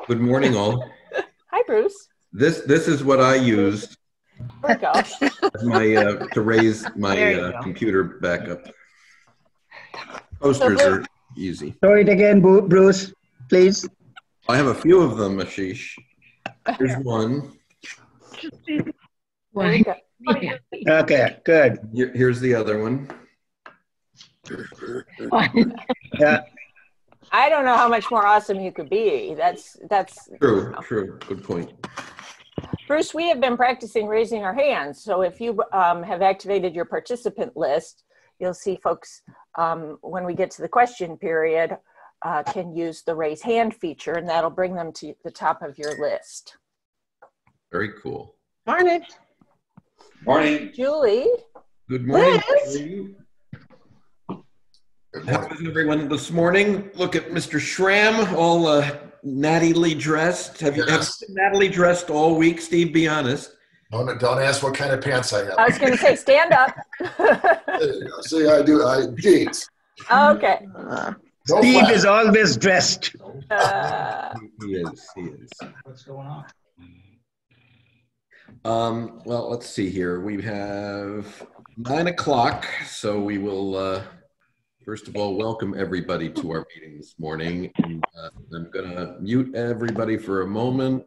Good morning, all. Hi, Bruce. This is what I used There we go. as my to raise my computer back up. Posters are easy. Show it again, Bruce, please. I have a few of them, Ashish. Here's one. Okay, good. Here's the other one. Yeah. I don't know how much more awesome you could be. That's True. Good point. Bruce, we have been practicing raising our hands. So if you have activated your participant list, you'll see folks when we get to the question period can use the raise hand feature, and that'll bring them to the top of your list. Very cool. Morning. Morning. Julie. Good morning. How is everyone this morning? Look at Mr. Schramm, all nattily dressed. Have you been nattily dressed all week, Steve? Be honest. Don't ask what kind of pants I have. I was going to say, stand up. There you go. See, I jeans. Okay. Steve is always dressed. He is. What's going on? Well, let's see here. We have 9 o'clock, so we will first of all welcome everybody to our meeting this morning. And, I'm going to mute everybody for a moment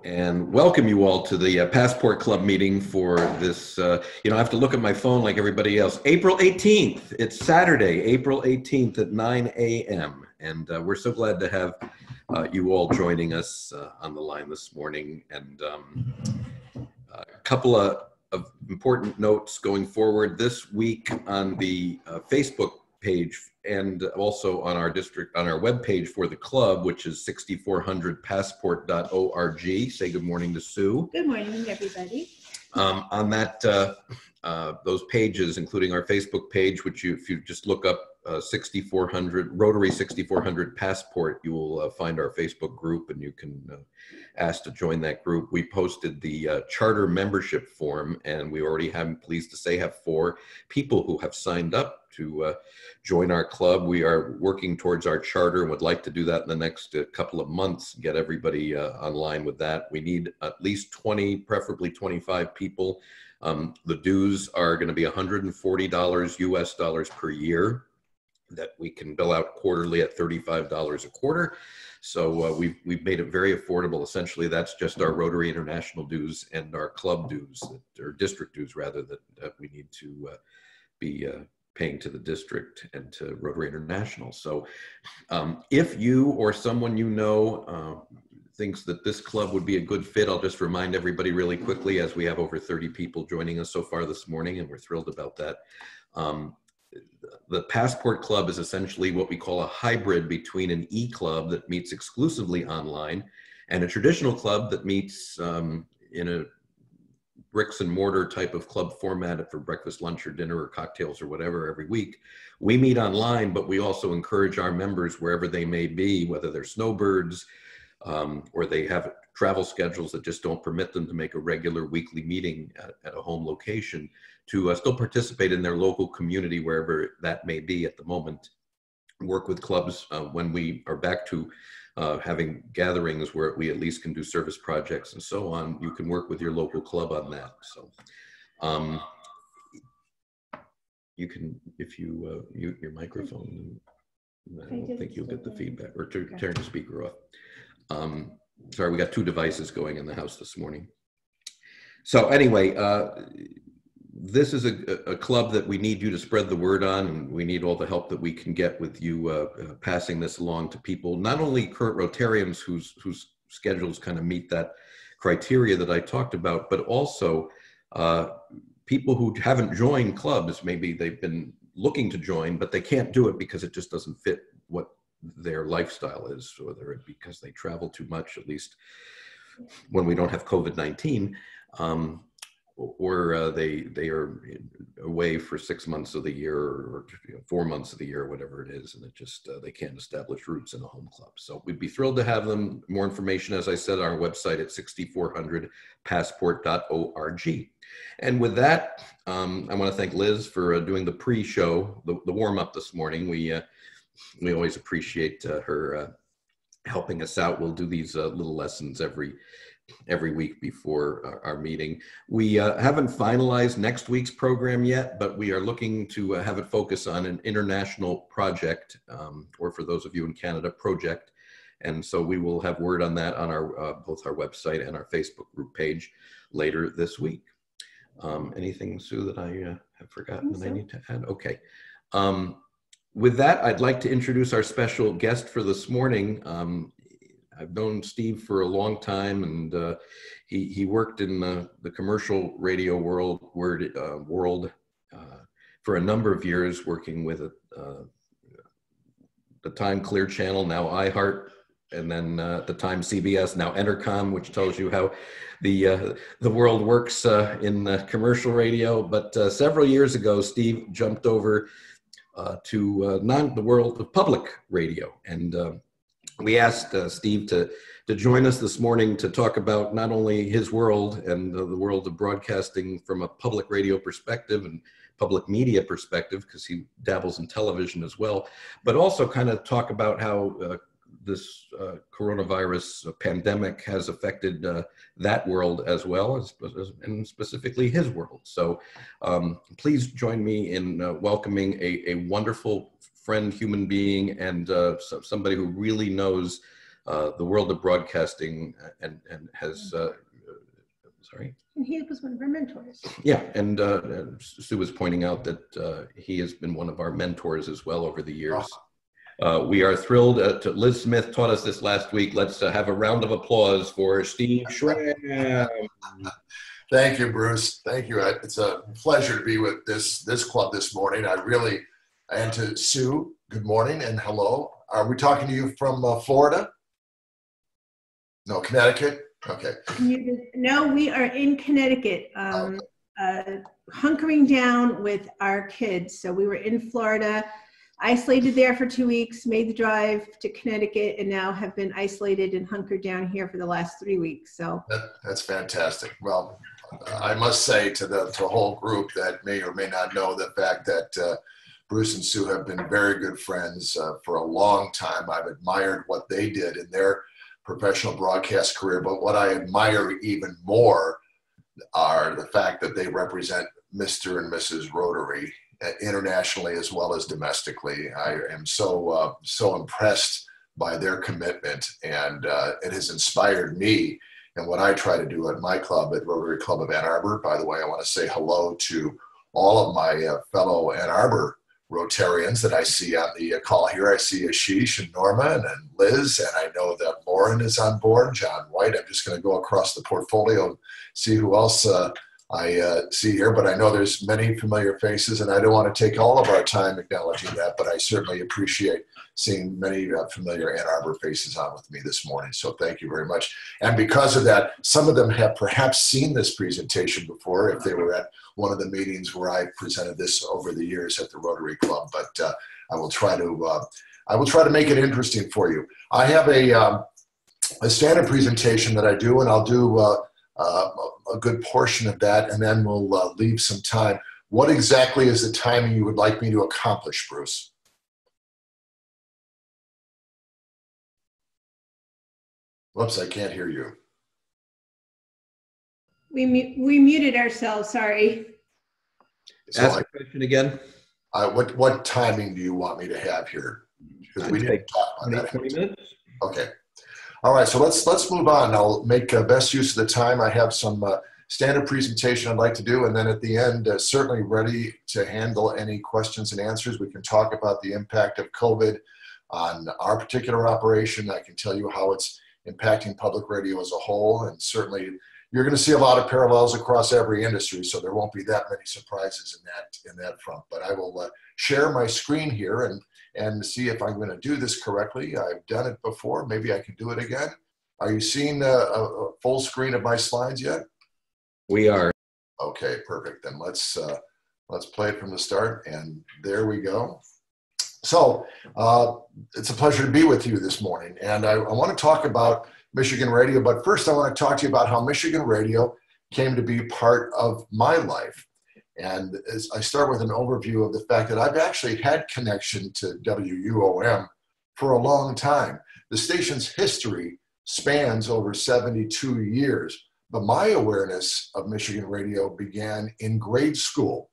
and welcome you all to the Passport Club meeting for this. I have to look at my phone like everybody else. April 18th. It's Saturday, April 18th at 9 a.m. And we're so glad to have you all joining us on the line this morning. And a couple of important notes going forward this week on the Facebook page and also on our webpage for the club, which is 6400passport.org. Say good morning to Sue. Good morning, everybody. On that, those pages, including our Facebook page, which if you just look up 6400 Rotary 6400 Passport, you will find our Facebook group, and you can ask to join that group. We posted the charter membership form, and we already have, I'm pleased to say, have 4 people who have signed up to join our club. We are working towards our charter and would like to do that in the next couple of months, get everybody online with that. We need at least 20, preferably 25 people. The dues are going to be $140 US dollars per year that we can bill out quarterly at $35 a quarter. So we've made it very affordable. Essentially, that's just our Rotary International dues and our club dues, or district dues rather, that we need to be paying to the district and to Rotary International. So if you or someone you know thinks that this club would be a good fit, I'll just remind everybody really quickly, as we have over 30 people joining us so far this morning, and we're thrilled about that. The Passport Club is essentially what we call a hybrid between an e-club that meets exclusively online and a traditional club that meets in a bricks and mortar type of club format for breakfast, lunch, or dinner, or cocktails, or whatever every week. We meet online, but we also encourage our members, wherever they may be, whether they're snowbirds or they have travel schedules that just don't permit them to make a regular weekly meeting at a home location, to still participate in their local community, wherever that may be at the moment. Work with clubs when we are back to having gatherings where we at least can do service projects and so on. You can work with your local club on that. So you can, if you mute your microphone, I don't think you'll get the feedback, or turn the speaker off. Sorry, we got 2 devices going in the house this morning. So anyway, this is a club that we need you to spread the word on, and we need all the help that we can get with you passing this along to people, not only current Rotarians whose schedules kind of meet that criteria that I talked about, but also people who haven't joined clubs. Maybe they've been looking to join, but they can't do it because it just doesn't fit what their lifestyle is, whether it because they travel too much, at least when we don't have COVID-19, or they are away for 6 months of the year, or 4 months of the year, whatever it is, and it just they can't establish roots in a home club. So we'd be thrilled to have them. More information, as I said, on our website at 6400passport.org. And with that, I want to thank Liz for doing the pre-show, the warm-up this morning. We we always appreciate her helping us out. We'll do these little lessons every week before our meeting. We haven't finalized next week's program yet, but we are looking to have it focus on an international project, or for those of you in Canada, project. And so we will have word on that on our both our website and our Facebook group page later this week. Anything, Sue, that I have forgotten that I need to add? Okay. With that, I'd like to introduce our special guest for this morning. I've known Steve for a long time, and he worked in the commercial radio world for a number of years, working with the time Clear Channel, now iHeart, and then at the time CBS, now Entercom, which tells you how the world works in commercial radio. But several years ago, Steve jumped over to the world of public radio, and we asked Steve to join us this morning to talk about not only his world and the world of broadcasting from a public radio perspective and public media perspective, because he dabbles in television as well, but also kind of talk about how this coronavirus pandemic has affected that world as well, and specifically his world. So please join me in welcoming a wonderful friend, human being, and somebody who really knows the world of broadcasting and has, sorry? And he was one of our mentors. Yeah, and Sue was pointing out that he has been one of our mentors as well over the years. We are thrilled Liz Smith taught us this last week. Let's have a round of applause for Steve Schramm. Thank you, Bruce. Thank you. It's a pleasure to be with this club this morning. And to Sue, good morning and hello. Are we talking to you from Florida? No, Connecticut? Okay. No, we are in Connecticut, hunkering down with our kids. So we were in Florida, isolated there for 2 weeks, made the drive to Connecticut, and now have been isolated and hunkered down here for the last 3 weeks. So that's fantastic. Well, I must say to the whole group that may or may not know the fact that Bruce and Sue have been very good friends for a long time. I've admired what they did in their professional broadcast career, but what I admire even more are the fact that they represent Mr. and Mrs. Rotary internationally as well as domestically. I am so impressed by their commitment, and it has inspired me in what I try to do at my club, at Rotary Club of Ann Arbor. By the way, I want to say hello to all of my fellow Ann Arbor Rotarians that I see on the call here. I see Ashish and Norma and Liz, and I know that Lauren is on board, John White. I'm just going to go across the portfolio and see who else I see here, but I know there's many familiar faces, and I don't want to take all of our time acknowledging that, but I certainly appreciate seeing many familiar Ann Arbor faces on with me this morning. So thank you very much. And because of that, some of them have perhaps seen this presentation before if they were at one of the meetings where I presented this over the years at the Rotary Club, but I will try to make it interesting for you. I have a standard presentation that I do, and I'll do a good portion of that, and then we'll leave some time. What exactly is the timing you would like me to accomplish, Bruce? Whoops, I can't hear you. we muted ourselves, sorry. Ask the question again. What timing do you want me to have here? Because we didn't talk about that. 20 minutes. Okay. All right, so let's move on. I'll make best use of the time. I have some standard presentation I'd like to do, and then at the end, certainly ready to handle any questions and answers. We can talk about the impact of COVID on our particular operation. I can tell you how it's impacting public radio as a whole, and certainly you're going to see a lot of parallels across every industry, so there won't be that many surprises in that front. But I will share my screen here and see if I'm going to do this correctly. I've done it before. Maybe I can do it again. Are you seeing a full screen of my slides yet? We are. Okay, perfect. Then let's play it from the start, and there we go. So it's a pleasure to be with you this morning, and I want to talk about Michigan Radio, but first I want to talk to you about how Michigan Radio came to be part of my life. And as I start with an overview of the fact that I've actually had connection to WUOM for a long time. The station's history spans over 72 years, but my awareness of Michigan radio began in grade school.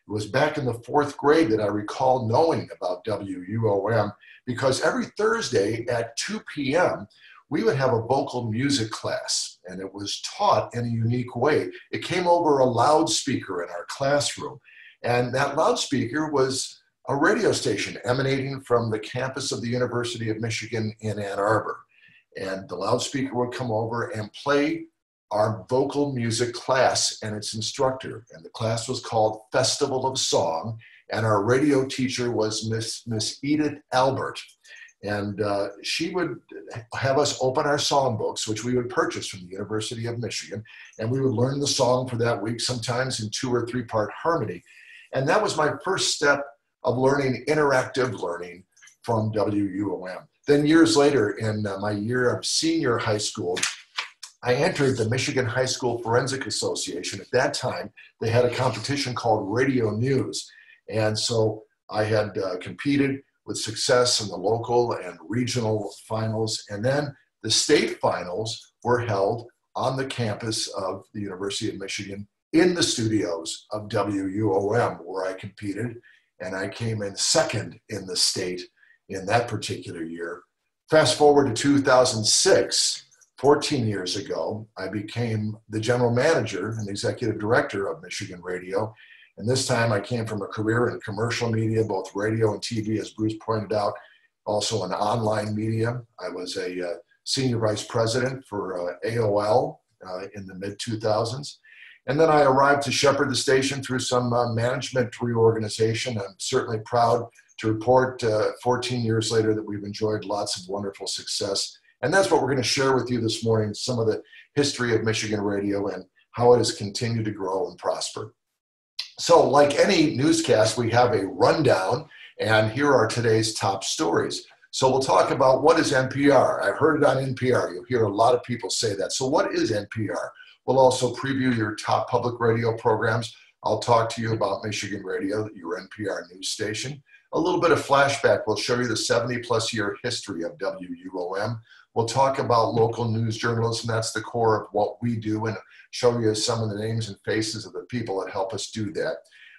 It was back in the 4th grade that I recall knowing about WUOM, because every Thursday at 2 p.m., we would have a vocal music class, and it was taught in a unique way. It came over a loudspeaker in our classroom, and that loudspeaker was a radio station emanating from the campus of the University of Michigan in Ann Arbor. And the loudspeaker would come over and play our vocal music class and its instructor. And the class was called Festival of Song, and our radio teacher was Miss Edith Albert. And she would have us open our songbooks, which we would purchase from the University of Michigan, and we would learn the song for that week, sometimes in 2- or 3-part harmony. And that was my first step of learning interactive learning from WUOM. Then years later, in my year of senior high school, I entered the Michigan High School Forensic Association. At that time, they had a competition called Radio News. And so I had competed with success in the local and regional finals. And then the state finals were held on the campus of the University of Michigan in the studios of WUOM, where I competed. And I came in 2nd in the state in that particular year. Fast forward to 2006, 14 years ago, I became the general manager and executive director of Michigan Radio. And this time I came from a career in commercial media, both radio and TV, as Bruce pointed out, also in online media. I was a senior vice president for AOL in the mid-2000s. And then I arrived to shepherd the station through some management reorganization. I'm certainly proud to report 14 years later that we've enjoyed lots of wonderful success. And that's what we're going to share with you this morning, some of the history of Michigan radio and how it has continued to grow and prosper. So like any newscast, we have a rundown, and here are today's top stories. So we'll talk about what is NPR. I've heard it on NPR. You'll hear a lot of people say that. So what is NPR? We'll also preview your top public radio programs. I'll talk to you about Michigan Radio, your NPR news station. A little bit of flashback. We'll show you the 70-plus year history of WUOM. We'll talk about local news journalism. That's the core of what we do, and show you some of the names and faces of the people that help us do that.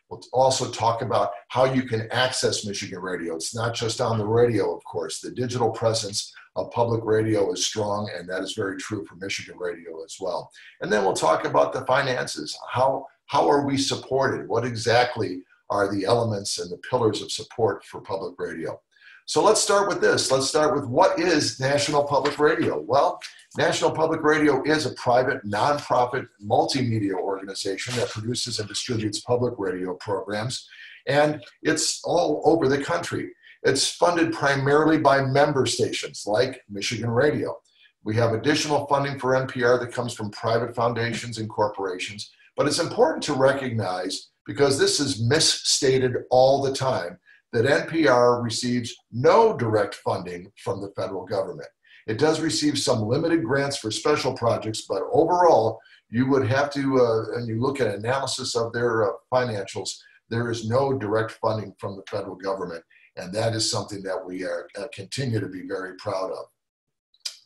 We'll also talk about how you can access Michigan Radio. It's not just on the radio, of course. The digital presence of public radio is strong, and that is very true for Michigan Radio as well. And then we'll talk about the finances. How are we supported? What exactly are the elements and the pillars of support for public radio? So let's start with this. Let's start with what is National Public Radio? Well, National Public Radio is a private, nonprofit, multimedia organization that produces and distributes public radio programs, and it's all over the country. It's funded primarily by member stations like Michigan Radio. We have additional funding for NPR that comes from private foundations and corporations, but it's important to recognize, because this is misstated all the time, that NPR receives no direct funding from the federal government. It does receive some limited grants for special projects, but overall, you would have to, and you look at analysis of their financials, there is no direct funding from the federal government, and that is something that we continue to be very proud of.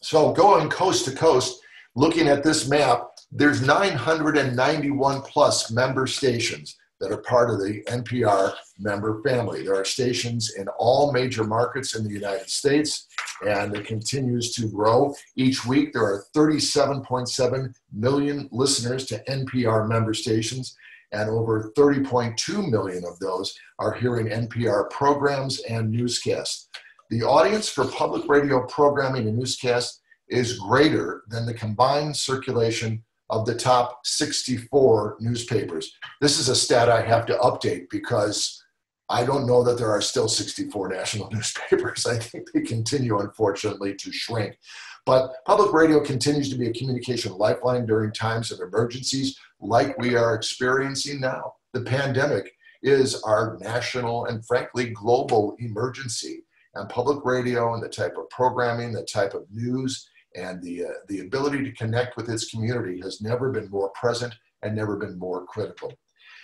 So going coast to coast, looking at this map, there's 991 plus member stations that are part of the NPR member family. There are stations in all major markets in the United States, and it continues to grow. Each week, there are 37.7 million listeners to NPR member stations, and over 30.2 million of those are hearing NPR programs and newscasts. The audience for public radio programming and newscasts is greater than the combined circulation of the top 64 newspapers. This is a stat I have to update because I don't know that there are still 64 national newspapers. I think they continue, unfortunately, to shrink. But public radio continues to be a communication lifeline during times of emergencies like we are experiencing now. The pandemic is our national and, frankly, global emergency. And public radio and the type of programming, the type of news, and the ability to connect with its community has never been more present and never been more critical.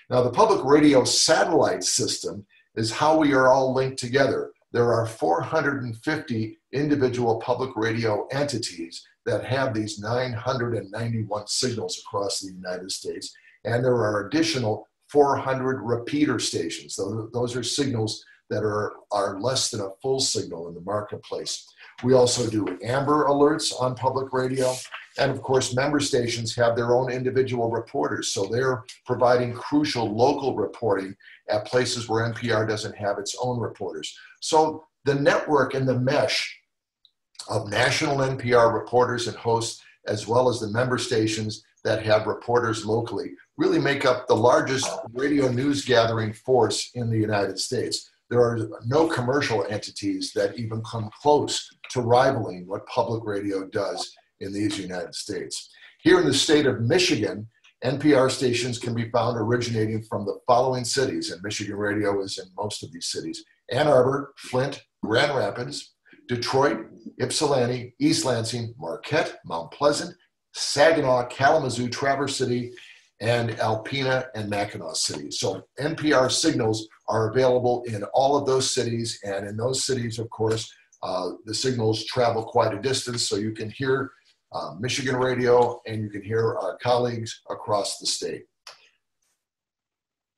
Now, the public radio satellite system is how we are all linked together. There are 450 individual public radio entities that have these 991 signals across the United States, and there are additional 400 repeater stations. Those are signals that are less than a full signal in the marketplace. We also do Amber alerts on public radio. And of course, member stations have their own individual reporters. So they're providing crucial local reporting at places where NPR doesn't have its own reporters. So the network and the mesh of national NPR reporters and hosts, as well as the member stations that have reporters locally, really make up the largest radio news gathering force in the United States. There are no commercial entities that even come close to rivaling what public radio does in these United States. Here in the state of Michigan, NPR stations can be found originating from the following cities, and Michigan radio is in most of these cities: Ann Arbor, Flint, Grand Rapids, Detroit, Ypsilanti, East Lansing, Marquette, Mount Pleasant, Saginaw, Kalamazoo, Traverse City, and Alpena and Mackinac City. So NPR signals are available in all of those cities, and in those cities, of course, the signals travel quite a distance, so you can hear Michigan radio and you can hear our colleagues across the state.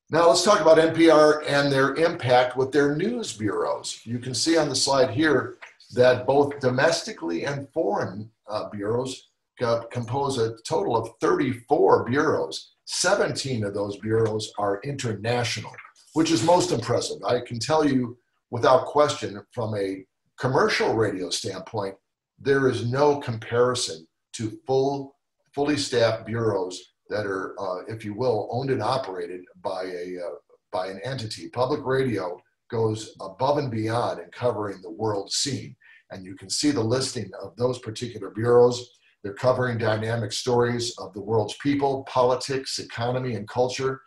Now let's talk about NPR and their impact with their news bureaus. You can see on the slide here that both domestically and foreign bureaus compose a total of 34 bureaus. 17 of those bureaus are international, which is most impressive. I can tell you without question, from a commercial radio standpoint, there is no comparison to fully staffed bureaus that are, if you will, owned and operated by an entity. Public radio goes above and beyond in covering the world scene. And you can see the listing of those particular bureaus. They're covering dynamic stories of the world's people, politics, economy, and culture.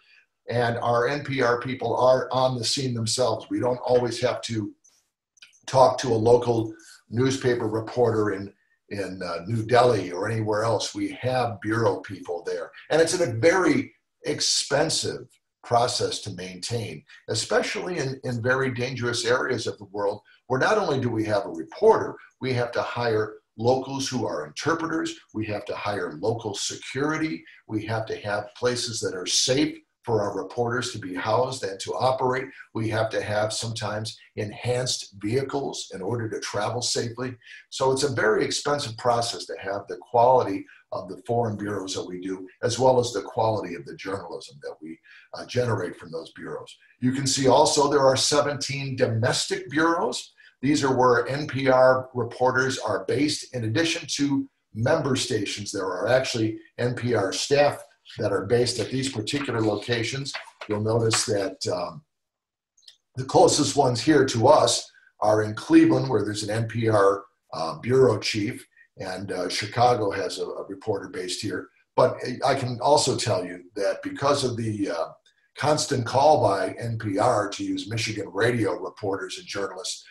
And our NPR people are on the scene themselves. We don't always have to talk to a local newspaper reporter in New Delhi or anywhere else. We have bureau people there. And it's a very expensive process to maintain, especially in very dangerous areas of the world, where not only do we have a reporter, we have to hire locals who are interpreters, we have to hire local security, we have to have places that are safe for our reporters to be housed and to operate. We have to have sometimes enhanced vehicles in order to travel safely. So it's a very expensive process to have the quality of the foreign bureaus that we do, as well as the quality of the journalism that we generate from those bureaus. You can see also there are 17 domestic bureaus. These are where NPR reporters are based. In addition to member stations, there are actually NPR staff that are based at these particular locations. You'll notice that the closest ones here to us are in Cleveland, where there's an NPR bureau chief, and Chicago has a reporter based here. But I can also tell you that because of the constant call by NPR to use Michigan radio reporters and journalists,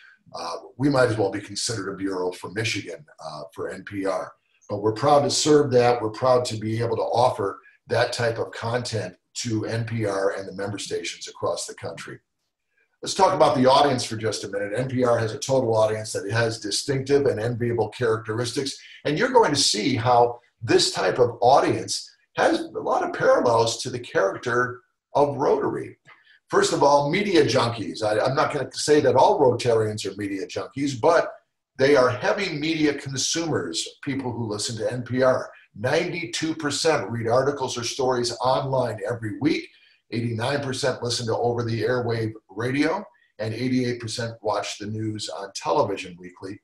we might as well be considered a bureau for Michigan for NPR. But we're proud to serve that. We're proud to be able to offer that type of content to NPR and the member stations across the country. Let's talk about the audience for just a minute. NPR has a total audience that has distinctive and enviable characteristics, and you're going to see how this type of audience has a lot of parallels to the character of Rotary. First of all, media junkies. I'm not going to say that all Rotarians are media junkies, but they are heavy media consumers, people who listen to NPR. 92% read articles or stories online every week. 89% listen to over-the-airwave radio, and 88% watch the news on television weekly.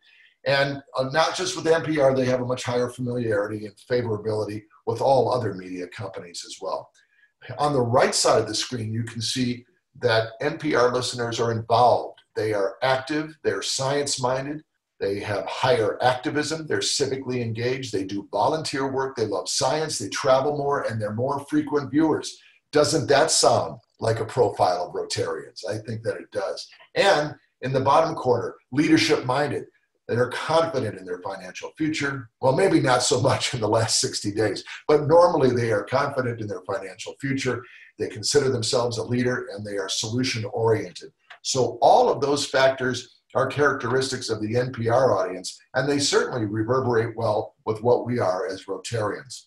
And not just with NPR, they have a much higher familiarity and favorability with all other media companies as well. On the right side of the screen, you can see that NPR listeners are involved. They are active, they're science-minded, they have higher activism, they're civically engaged, they do volunteer work, they love science, they travel more, and they're more frequent viewers. Doesn't that sound like a profile of Rotarians? I think that it does. And in the bottom corner, leadership-minded. that are confident in their financial future. Well, maybe not so much in the last 60 days, but normally they are confident in their financial future. They consider themselves a leader and they are solution oriented. So all of those factors are characteristics of the NPR audience, and they certainly reverberate well with what we are as Rotarians.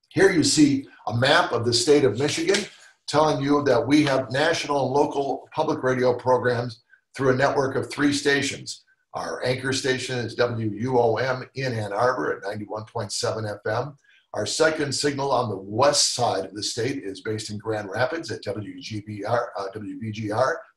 Here you see a map of the state of Michigan telling you that we have national and local public radio programs through a network of 3 stations. Our anchor station is WUOM in Ann Arbor at 91.7 FM. Our second signal on the west side of the state is based in Grand Rapids at WVGR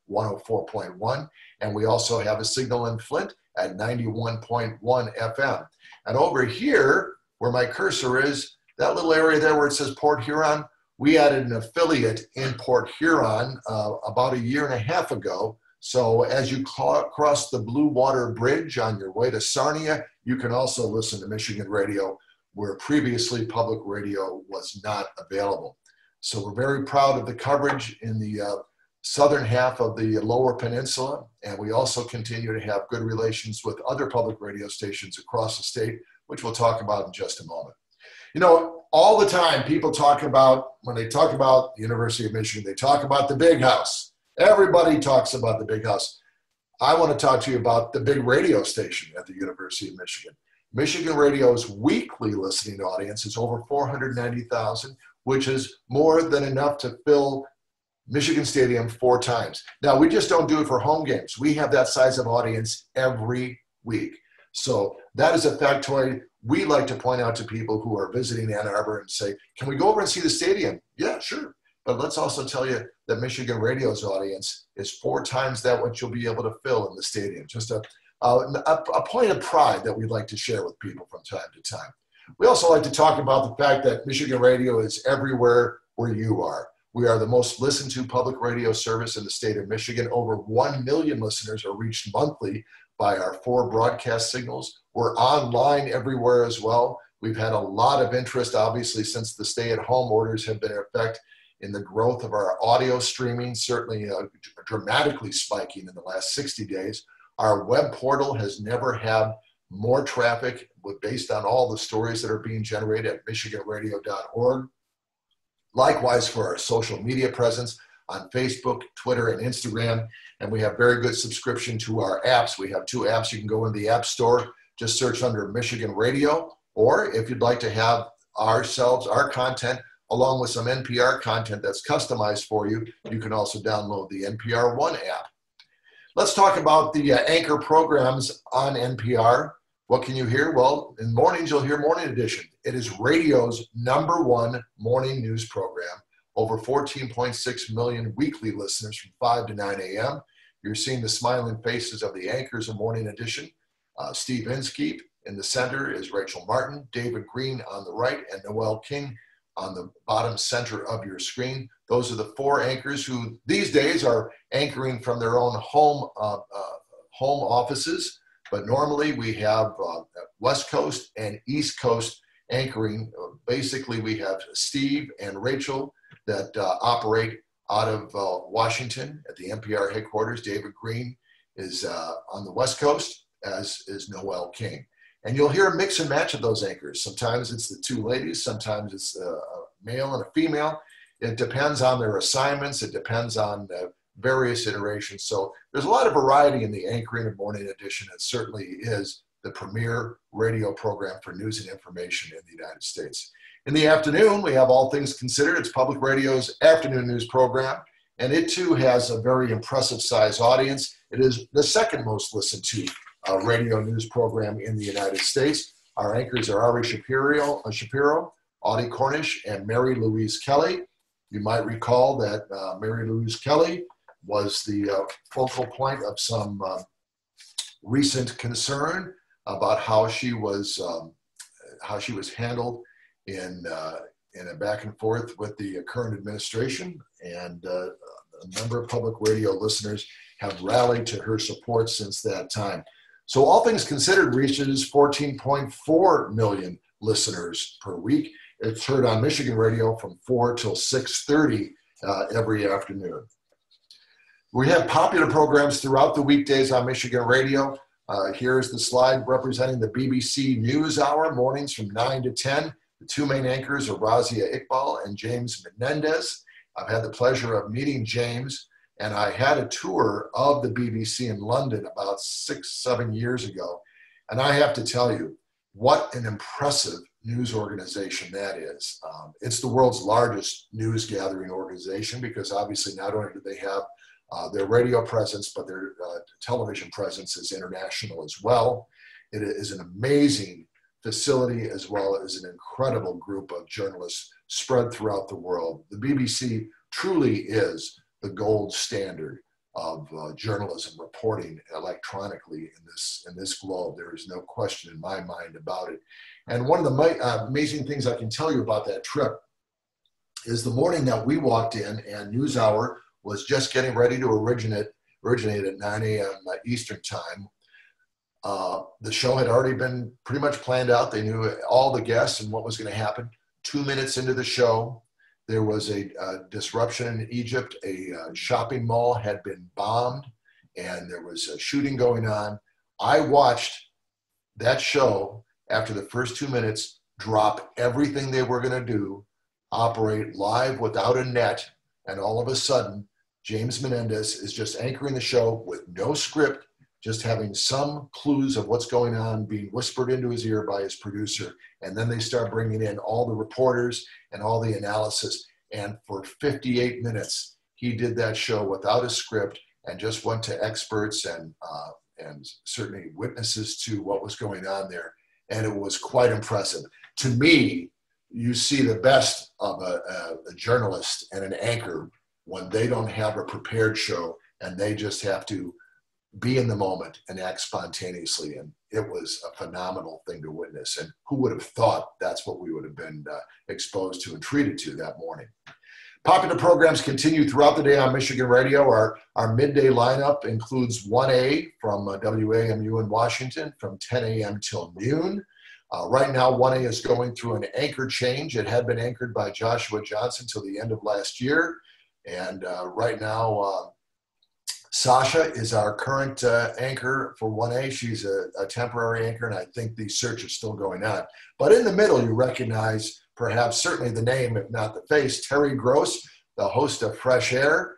104.1. And we also have a signal in Flint at 91.1 FM. And over here, where my cursor is, that little area there where it says Port Huron, we added an affiliate in Port Huron about a year and a half ago. So as you cross the Blue Water Bridge on your way to Sarnia, you can also listen to Michigan radio, where previously public radio was not available. So we're very proud of the coverage in the southern half of the Lower Peninsula, and we also continue to have good relations with other public radio stations across the state, which we'll talk about in just a moment. You know, all the time people talk about, when they talk about the University of Michigan, they talk about the big house. Everybody talks about the big house. I want to talk to you about the big radio station at the University of Michigan. Michigan Radio's weekly listening audience is over 490,000, which is more than enough to fill Michigan Stadium 4 times. Now, we just don't do it for home games. We have that size of audience every week. So that is a factoid we like to point out to people who are visiting Ann Arbor and say, can we go over and see the stadium? Yeah, sure. But let's also tell you that Michigan Radio's audience is 4 times that what you'll be able to fill in the stadium. Just a point of pride that we'd like to share with people from time to time. We also like to talk about the fact that Michigan Radio is everywhere where you are. We are the most listened to public radio service in the state of Michigan. Over 1 million listeners are reached monthly by our 4 broadcast signals. We're online everywhere as well. We've had a lot of interest, obviously, since the stay-at-home orders have been in effect, in the growth of our audio streaming, certainly dramatically spiking in the last 60 days. Our web portal has never had more traffic based on all the stories that are being generated at michiganradio.org. Likewise for our social media presence on Facebook, Twitter, and Instagram. And we have very good subscription to our apps. We have 2 apps. You can go in the App Store, just search under Michigan Radio, or if you'd like to have our content, along with some NPR content that's customized for you, you can also download the NPR One app. Let's talk about the anchor programs on NPR. What can you hear? Well, in mornings, you'll hear Morning Edition. It is radio's #1 morning news program. Over 14.6 million weekly listeners from 5 to 9 a.m. You're seeing the smiling faces of the anchors of Morning Edition. Steve Inskeep in the center is Rachel Martin, David Green on the right, and Noel King on the bottom center of your screen. Those are the 4 anchors who these days are anchoring from their own home offices. But normally we have West Coast and East Coast anchoring. Basically, we have Steve and Rachel that operate out of Washington at the NPR headquarters. David Green is on the West Coast, as is Noel King. And you'll hear a mix and match of those anchors. Sometimes it's the 2 ladies, sometimes it's a male and a female. It depends on their assignments. It depends on various iterations. So there's a lot of variety in the anchoring of Morning Edition. It certainly is the premier radio program for news and information in the United States. In the afternoon, we have All Things Considered. It's public radio's afternoon news program, and it too has a very impressive size audience. It is the 2nd most listened to radio news program in the United States. Our anchors are Ari Shapiro, Audie Cornish, and Mary Louise Kelly. You might recall that Mary Louise Kelly was the focal point of some recent concern about how she was handled in a back and forth with the current administration, and a number of public radio listeners have rallied to her support since that time. So All Things Considered reaches 14.4 million listeners per week. It's heard on Michigan Radio from 4 till 6:30 every afternoon. We have popular programs throughout the weekdays on Michigan Radio. Here's the slide representing the BBC News Hour, mornings from 9 to 10. The two main anchors are Razia Iqbal and James Menendez. I've had the pleasure of meeting James, and I had a tour of the BBC in London about 6-7 years ago. And I have to tell you, what an impressive news organization that is. It's the world's largest news gathering organization because obviously not only do they have their radio presence, but their television presence is international as well. It is an amazing facility as well as an incredible group of journalists spread throughout the world. The BBC truly is the gold standard of journalism reporting electronically in this globe. There is no question in my mind about it. And one of the amazing things I can tell you about that trip is the morning that we walked in and NewsHour was just getting ready to originate at 9 a.m. Eastern time. The show had already been pretty much planned out. They knew all the guests and what was going to happen. 2 minutes into the show, there was a disruption in Egypt. A shopping mall had been bombed and there was a shooting going on. I watched that show after the first 2 minutes drop everything they were going to do, operate live without a net, and all of a sudden, James Menendez is just anchoring the show with no script, just having some clues of what's going on being whispered into his ear by his producer. And then they start bringing in all the reporters and all the analysis. And for 58 minutes, he did that show without a script and just went to experts and certainly witnesses to what was going on there. And it was quite impressive. To me, you see the best of a journalist and an anchor when they don't have a prepared show and they just have to be in the moment and act spontaneously. And it was a phenomenal thing to witness. And who would have thought that's what we would have been exposed to and treated to that morning. Popular programs continue throughout the day on Michigan Radio. Our midday lineup includes 1A from WAMU in Washington from 10 a.m. till noon. Right now, 1A is going through an anchor change. It had been anchored by Joshua Johnson till the end of last year. And right now, Sasha is our current anchor for 1A. She's a temporary anchor, and I think the search is still going on. But in the middle, you recognize perhaps certainly the name, if not the face, Terry Gross, the host of Fresh Air.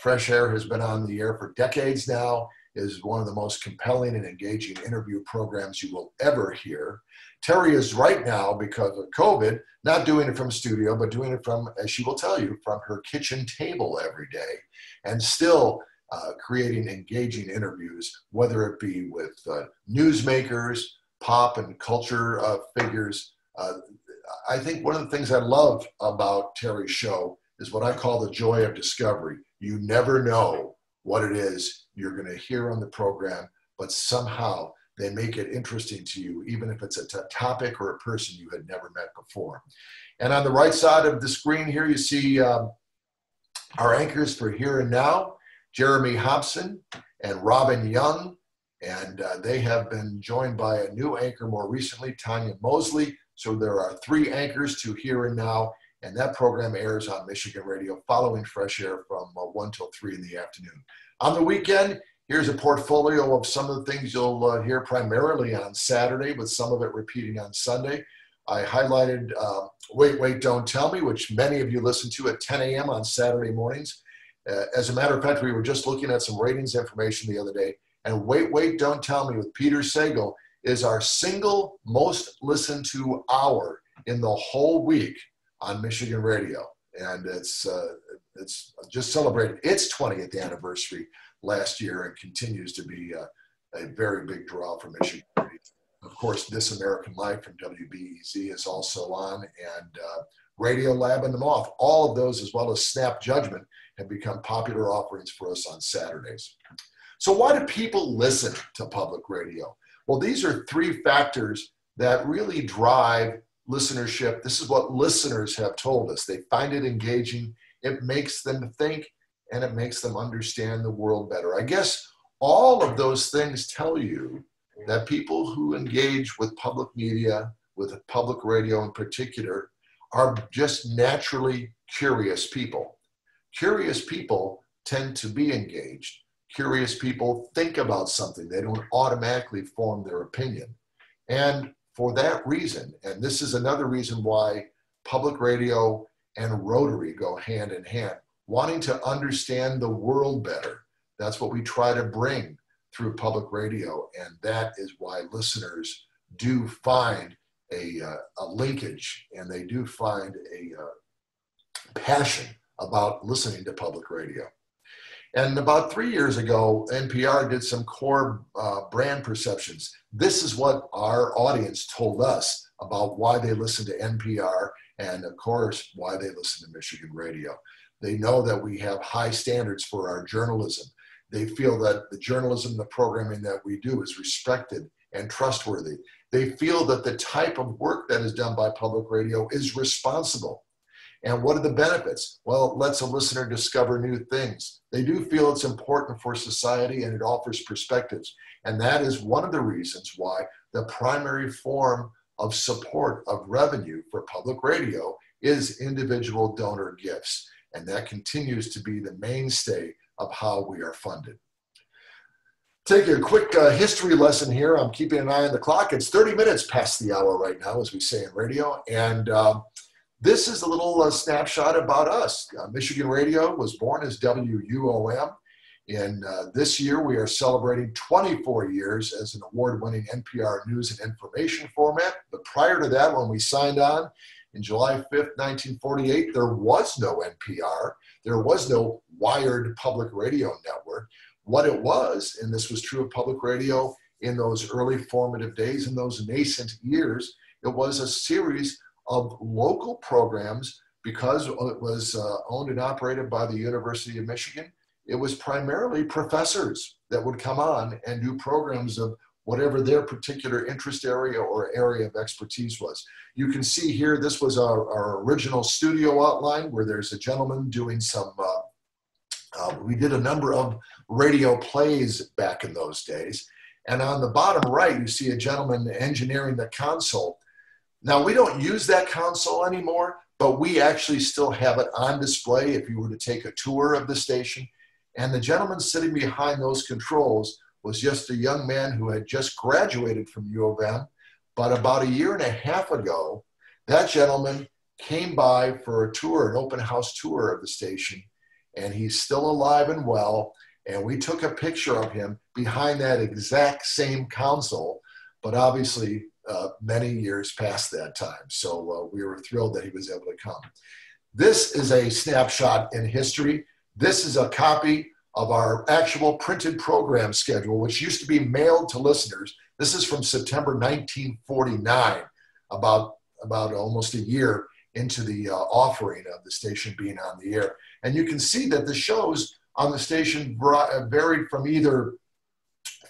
Fresh Air has been on the air for decades now, is one of the most compelling and engaging interview programs you will ever hear. Terry is right now, because of COVID, not doing it from studio, but doing it from, as she will tell you, from her kitchen table every day, and still creating engaging interviews, whether it be with newsmakers, pop and culture figures. I think one of the things I love about Terry's show is what I call the joy of discovery. You never know what it is you're going to hear on the program, but somehow they make it interesting to you, even if it's a topic or a person you had never met before. And on the right side of the screen here, you see our anchors for Here and Now, Jeremy Hobson and Robin Young. And they have been joined by a new anchor more recently, Tanya Mosley. So there are 3 anchors to Here and Now, and that program airs on Michigan Radio following Fresh Air from 1 till 3 in the afternoon. On the weekend, here's a portfolio of some of the things you'll hear primarily on Saturday, with some of it repeating on Sunday. I highlighted Wait, Wait, Don't Tell Me, which many of you listen to at 10 a.m. on Saturday mornings. As a matter of fact, we were just looking at some ratings information the other day, and Wait, Wait, Don't Tell Me with Peter Sagal is our single most listened to hour in the whole week on Michigan Radio. And it's just celebrated its 20th anniversary last year and continues to be a very big draw for Michigan Radio. Of course, This American Life from WBEZ is also on, and Radio Lab and The Moth. All of those, as well as Snap Judgment, have become popular offerings for us on Saturdays. So why do people listen to public radio? Well, these are 3 factors that really drive listenership. This is what listeners have told us. They find it engaging, it makes them think, and it makes them understand the world better. I guess all of those things tell you that people who engage with public media, with public radio in particular, are just naturally curious people. Curious people tend to be engaged. curious people think about something. They don't automatically form their opinion. And for that reason, and this is another reason why public radio and Rotary go hand in hand, wanting to understand the world better. That's what we try to bring through public radio. And that is why listeners do find a linkage, and they do find a passion about listening to public radio. And about 3 years ago, NPR did some core brand perceptions. This is what our audience told us about why they listen to NPR and, of course, why they listen to Michigan radio. They know that we have high standards for our journalism. They feel that the journalism, the programming that we do is respected and trustworthy. They feel that the type of work that is done by public radio is responsible. And what are the benefits? Well, it lets a listener discover new things. They do feel it's important for society, and it offers perspectives. And that is one of the reasons why the primary form of support of revenue for public radio is individual donor gifts. And that continues to be the mainstay of how we are funded. Take a quick history lesson here. I'm keeping an eye on the clock. It's 30 minutes past the hour right now, as we say in radio. And this is a little snapshot about us. Michigan Radio was born as WUOM. In this year, we are celebrating 24 years as an award-winning NPR news and information format. But prior to that, when we signed on in July 5th, 1948, there was no NPR. There was no wired public radio network. What it was, and this was true of public radio in those early formative days, in those nascent years, it was a series of local programs. Because it was owned and operated by the University of Michigan, it was primarily professors that would come on and do programs of whatever their particular interest area or area of expertise was. You can see here, this was our original studio outline, where there's a gentleman doing some, we did a number of radio plays back in those days. And on the bottom right, you see a gentleman engineering the console. Now, we don't use that console anymore, but we actually still have it on display if you were to take a tour of the station. And the gentleman sitting behind those controls was just a young man who had just graduated from U of M. But about a year and a half ago, that gentleman came by for a tour, an open house tour of the station, and he's still alive and well. And we took a picture of him behind that exact same console, but obviously many years past that time. So we were thrilled that he was able to come. This is a snapshot in history. This is a copy of our actual printed program schedule, which used to be mailed to listeners. This is from September 1949, about almost a year into the offering of the station being on the air. And you can see that the shows on the station varied from either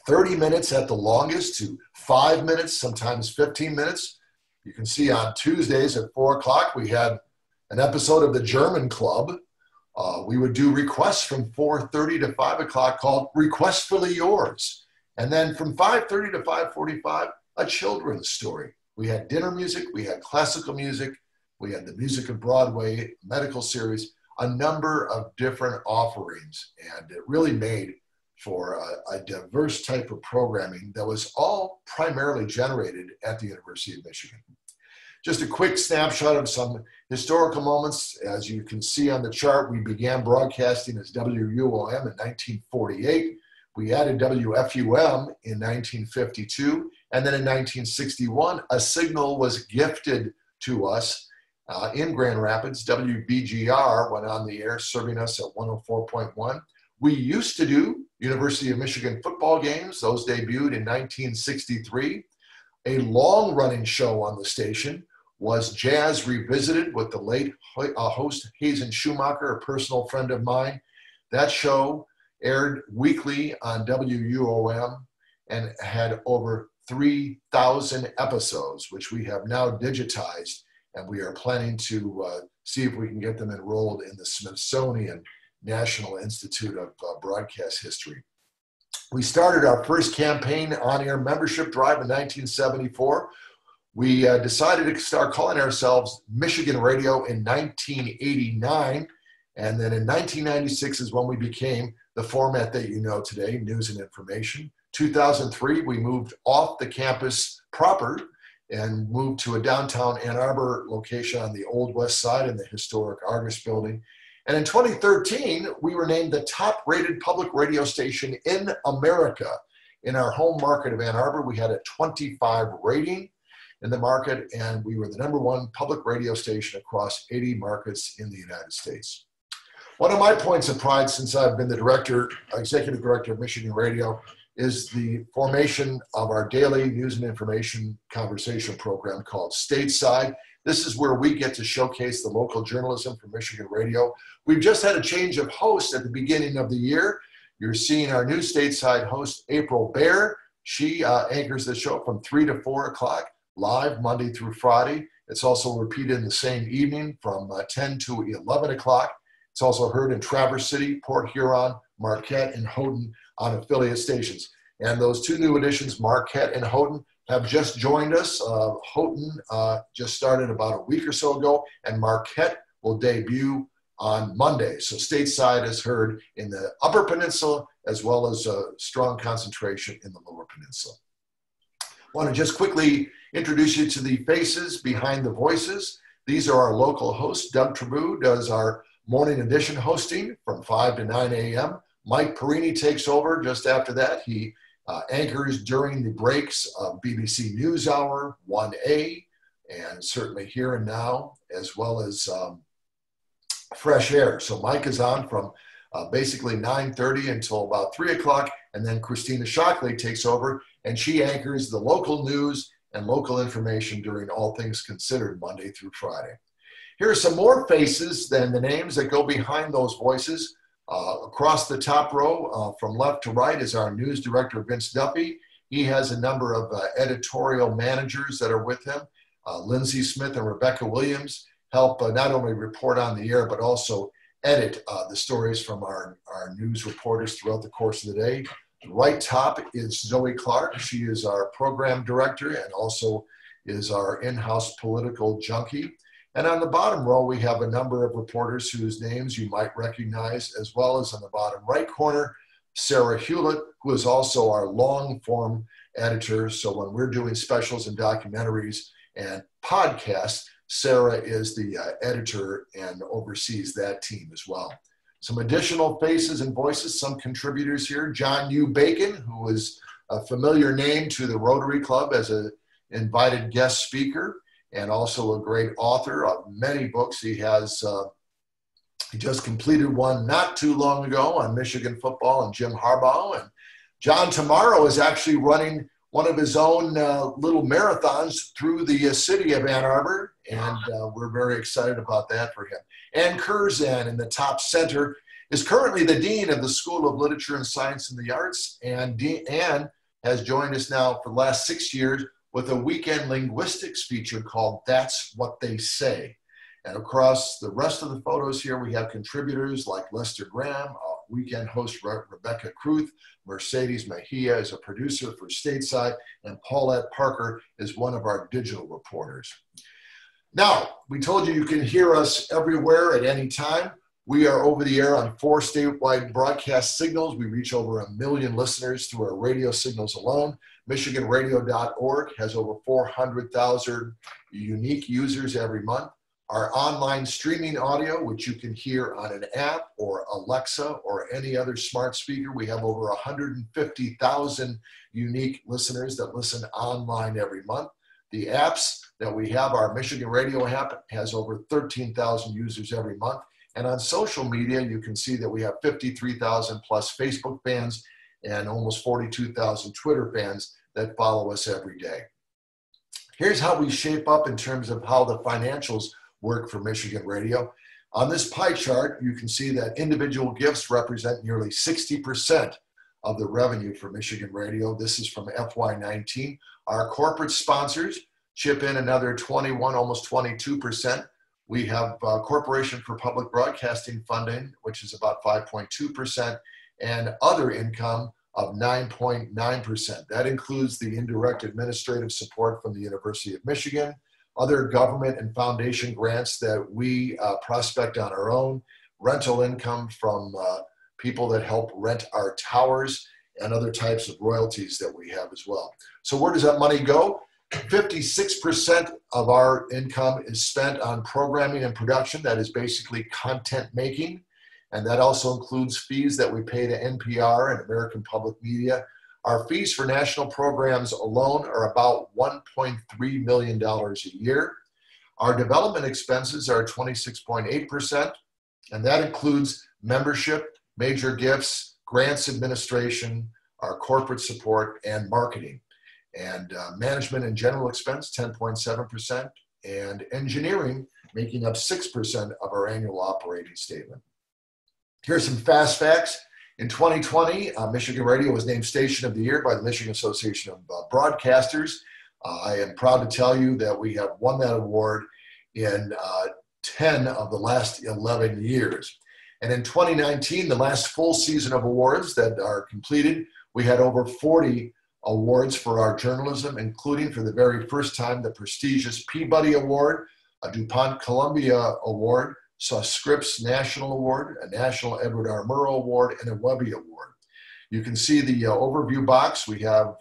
30 minutes at the longest to 5 minutes, sometimes 15 minutes. You can see on Tuesdays at 4 o'clock, we had an episode of the German Club. We would do requests from 4:30 to 5 o'clock called Requestfully Yours. And then from 5:30 to 5:45, a children's story. We had dinner music, we had classical music, we had the music of Broadway, medical series, a number of different offerings. And it really made for a diverse type of programming that was all primarily generated at the University of Michigan. Just a quick snapshot of some historical moments. As you can see on the chart, we began broadcasting as WUOM in 1948. We added WFUM in 1952. And then in 1961, a signal was gifted to us in Grand Rapids. WBGR went on the air, serving us at 104.1. We used to do University of Michigan football games. Those debuted in 1963. A long-running show on the station was Jazz Revisited with the late host Hazen Schumacher, a personal friend of mine. That show aired weekly on WUOM and had over 3,000 episodes, which we have now digitized, and we are planning to see if we can get them enrolled in the Smithsonian National Institute of Broadcast History. We started our first campaign on-air membership drive in 1974. We decided to start calling ourselves Michigan Radio in 1989. And then in 1996 is when we became the format that you know today, news and information. 2003, we moved off the campus proper and moved to a downtown Ann Arbor location on the Old West Side in the historic Argus building. And in 2013, we were named the top-rated public radio station in America. In our home market of Ann Arbor, we had a 25 rating in the market, and we were the #1 public radio station across 80 markets in the United States. One of my points of pride since I've been the executive director of Michigan Radio is the formation of our daily news and information conversation program called Stateside. This is where we get to showcase the local journalism from Michigan Radio. We've just had a change of host at the beginning of the year. You're seeing our new Stateside host, April Baer. She anchors the show from 3 to 4 o'clock, live Monday through Friday. It's also repeated in the same evening from 10 to 11 o'clock. It's also heard in Traverse City, Port Huron, Marquette, and Houghton on affiliate stations. And those two new additions, Marquette and Houghton, have just joined us. Houghton just started about a week or so ago, and Marquette will debut on Monday. So Stateside is heard in the Upper Peninsula as well as a strong concentration in the Lower Peninsula. I want to just quickly introduce you to the faces behind the voices. These are our local hosts. Doug Trabue does our morning edition hosting from 5 to 9 a.m. Mike Perini takes over just after that. He anchors during the breaks of BBC NewsHour 1A, and certainly Here and Now, as well as Fresh Air. So Mike is on from basically 9:30 until about 3 o'clock, and then Christina Shockley takes over, and she anchors the local news and local information during All Things Considered Monday through Friday. Here are some more faces than the names that go behind those voices. Across the top row, from left to right, is our news director, Vince Duffy. He has a number of editorial managers that are with him. Lindsay Smith and Rebecca Williams help not only report on the air, but also edit the stories from our news reporters throughout the course of the day. Right top is Zoe Clark. She is our program director and also is our in-house political junkie. And on the bottom row, we have a number of reporters whose names you might recognize, as well as on the bottom right corner, Sarah Hewlett, who is also our long-form editor. So when we're doing specials and documentaries and podcasts, Sarah is the editor and oversees that team as well. Some additional faces and voices, some contributors here. John U. Bacon, who is a familiar name to the Rotary Club as an invited guest speaker, and also a great author of many books. He just completed one not too long ago on Michigan football and Jim Harbaugh. And John tomorrow is actually running one of his own little marathons through the city of Ann Arbor, and we're very excited about that for him. Ann Curzan in the top center is currently the Dean of the School of Literature and Science and the Arts, and Ann has joined us now for the last 6 years with a weekend linguistics feature called That's What They Say. And across the rest of the photos here, we have contributors like Lester Graham, weekend host Rebecca Kruth, Mercedes Mejia is a producer for Stateside, and Paulette Parker is one of our digital reporters. Now, we told you can hear us everywhere at any time. We are over the air on 4 statewide broadcast signals. We reach over 1 million listeners through our radio signals alone. MichiganRadio.org has over 400,000 unique users every month. Our online streaming audio, which you can hear on an app or Alexa or any other smart speaker, we have over 150,000 unique listeners that listen online every month. The apps that we have, our Michigan Radio app has over 13,000 users every month. And on social media, you can see that we have 53,000 plus Facebook fans and almost 42,000 Twitter fans that follow us every day. Here's how we shape up in terms of how the financials work for Michigan Radio. On this pie chart, you can see that individual gifts represent nearly 60% of the revenue for Michigan Radio. This is from FY19. Our corporate sponsors chip in another 21, almost 22%. We have Corporation for Public Broadcasting funding, which is about 5.2%, and other income of 9.9%. That includes the indirect administrative support from the University of Michigan, other government and foundation grants that we prospect on our own, rental income from people that help rent our towers, and other types of royalties that we have as well. So where does that money go? 56% of our income is spent on programming and production. That is basically content making. And that also includes fees that we pay to NPR and American Public Media. Our fees for national programs alone are about $1.3 million a year. Our development expenses are 26.8%, and that includes membership, major gifts, grants administration, our corporate support, and marketing. And management and general expense, 10.7%, and engineering making up 6% of our annual operating statement. Here's some fast facts. In 2020, Michigan Radio was named Station of the Year by the Michigan Association of Broadcasters. I am proud to tell you that we have won that award in 10 of the last 11 years. And in 2019, the last full season of awards that are completed, we had over 40 awards for our journalism, including for the very first time the prestigious Peabody Award, a DuPont Columbia Award, a Scripps National Award, a National Edward R. Murrow Award, and a Webby Award. You can see the overview box. We have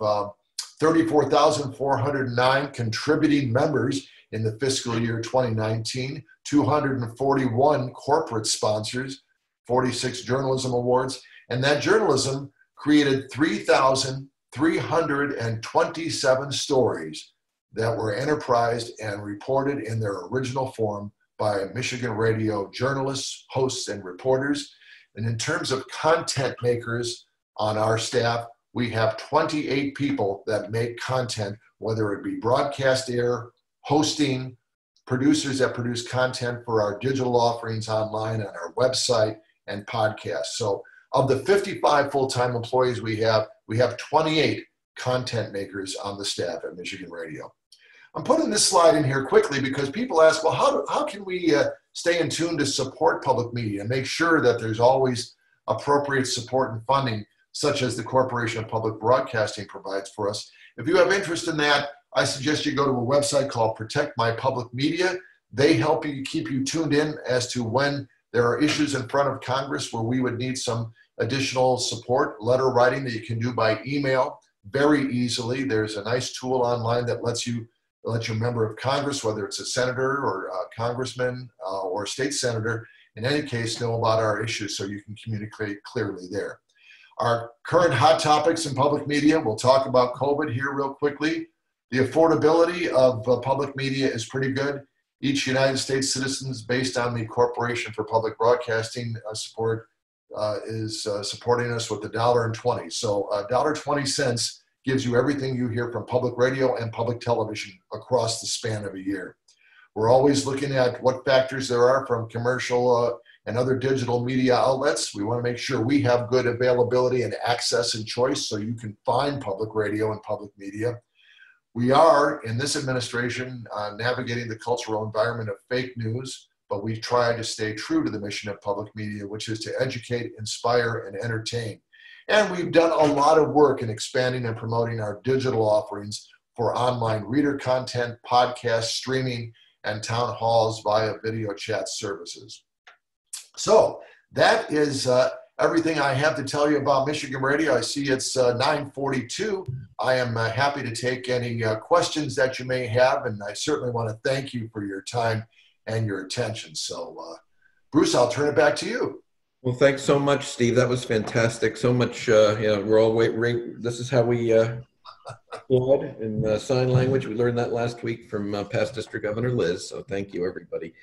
34,409 contributing members in the fiscal year 2019, 241 corporate sponsors, 46 journalism awards, and that journalism created 3,327 stories that were enterprised and reported in their original form by Michigan Radio journalists, hosts, and reporters. And in terms of content makers on our staff, we have 28 people that make content, whether it be broadcast air, hosting, producers that produce content for our digital offerings online on our website, and podcasts. So of the 55 full-time employees we have 28 content makers on the staff at Michigan Radio. I'm putting this slide in here quickly because people ask, well, how can we stay in tune to support public media and make sure that there's always appropriate support and funding, such as the Corporation of Public Broadcasting provides for us? If you have interest in that, I suggest you go to a website called Protect My Public Media. They help you keep you tuned in as to when there are issues in front of Congress where we would need some additional support, letter writing that you can do by email very easily. There's a nice tool online that lets your member of Congress, whether it's a senator or a congressman or a state senator, in any case, know about our issues so you can communicate clearly there. Our current hot topics in public media, we'll talk about COVID here real quickly. The affordability of public media is pretty good. Each United States citizen, based on the Corporation for Public Broadcasting support, is supporting us with $1.20. So $1.20 gives you everything you hear from public radio and public television across the span of a year. We're always looking at what factors there are from commercial and other digital media outlets. We want to make sure we have good availability and access and choice so you can find public radio and public media. We are, in this administration, navigating the cultural environment of fake news, but we try to stay true to the mission of public media, which is to educate, inspire, and entertain. And we've done a lot of work in expanding and promoting our digital offerings for online reader content, podcast, streaming, and town halls via video chat services. So that is everything I have to tell you about Michigan Radio. I see it's 9:42. I am happy to take any questions that you may have, and I certainly want to thank you for your time and your attention. So, Bruce, I'll turn it back to you. Well, thanks so much, Steve. That was fantastic. So much, we're all waiting. This is how we applaud in sign language. We learned that last week from past District Governor Liz. So thank you, everybody.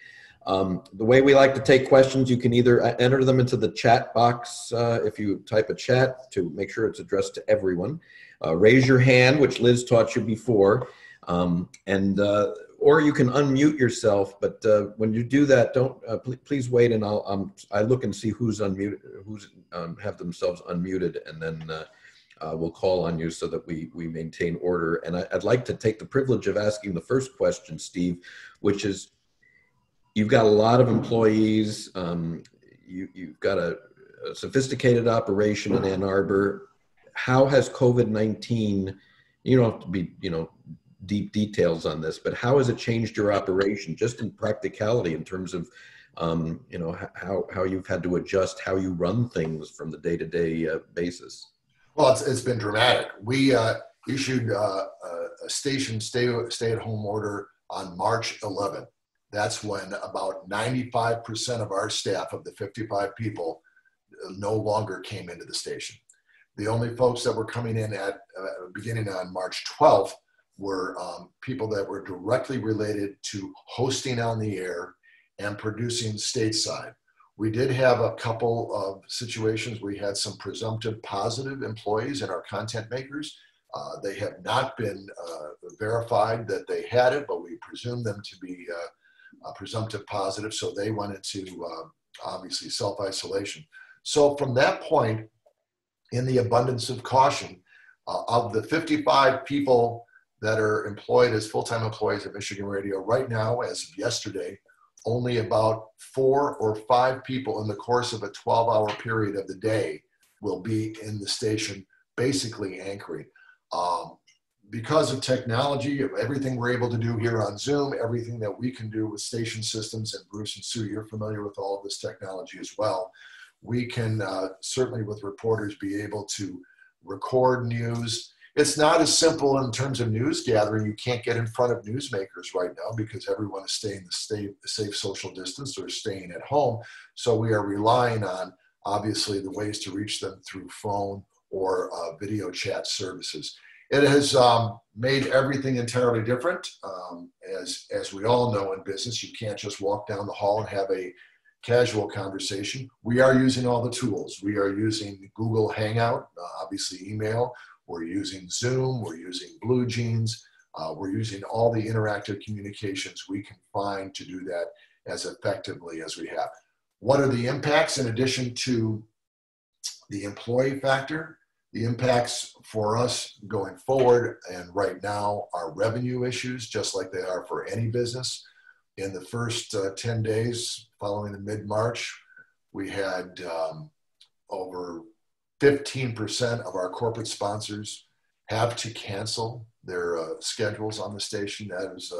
The way we like to take questions, you can either enter them into the chat box if you type a chat to make sure it's addressed to everyone. Raise your hand, which Liz taught you before, or you can unmute yourself. But when you do that, don't please wait, and I look and see who's unmuted, who's have themselves unmuted, and then we'll call on you so that we maintain order. And I'd like to take the privilege of asking the first question, Steve, which is, you've got a lot of employees. You've got a sophisticated operation in Ann Arbor. How has COVID-19, you don't have to be, deep details on this, but how has it changed your operation just in practicality in terms of you know, how you've had to adjust how you run things from the day-to-day basis. Well, it's been dramatic. We issued a station stay-at-home order on March 11th. That's when about 95% of our staff, of the 55 people, no longer came into the station. The only folks that were coming in at beginning on March 12th were people that were directly related to hosting on the air and producing stateside. We did have a couple of situations. We had some presumptive positive employees in our content makers. They have not been verified that they had it, but we presume them to be presumptive positive. So they went into obviously self-isolation. So from that point, in the abundance of caution, of the 55 people that are employed as full-time employees at Michigan Radio right now, as of yesterday, only about 4 or 5 people in the course of a 12-hour period of the day will be in the station, basically anchoring. Because of technology, everything we're able to do here on Zoom, everything that we can do with station systems, and Bruce and Sue, you're familiar with all of this technology as well, we can certainly with reporters be able to record news. It's not as simple in terms of news gathering. You can't get in front of newsmakers right now because everyone is staying the safe social distance or staying at home. So we are relying on, obviously, the ways to reach them through phone or video chat services. It has made everything entirely different. As we all know in business, you can't just walk down the hall and have a casual conversation. We are using all the tools. We are using Google Hangout, obviously email. We're using Zoom. We're using Blue Jeans. We're using all the interactive communications we can find to do that as effectively as we have. What are the impacts in addition to the employee factor? The impacts for us going forward and right now are revenue issues, just like they are for any business. In the first 10 days following the mid-March, we had over 15% of our corporate sponsors have to cancel their schedules on the station. That is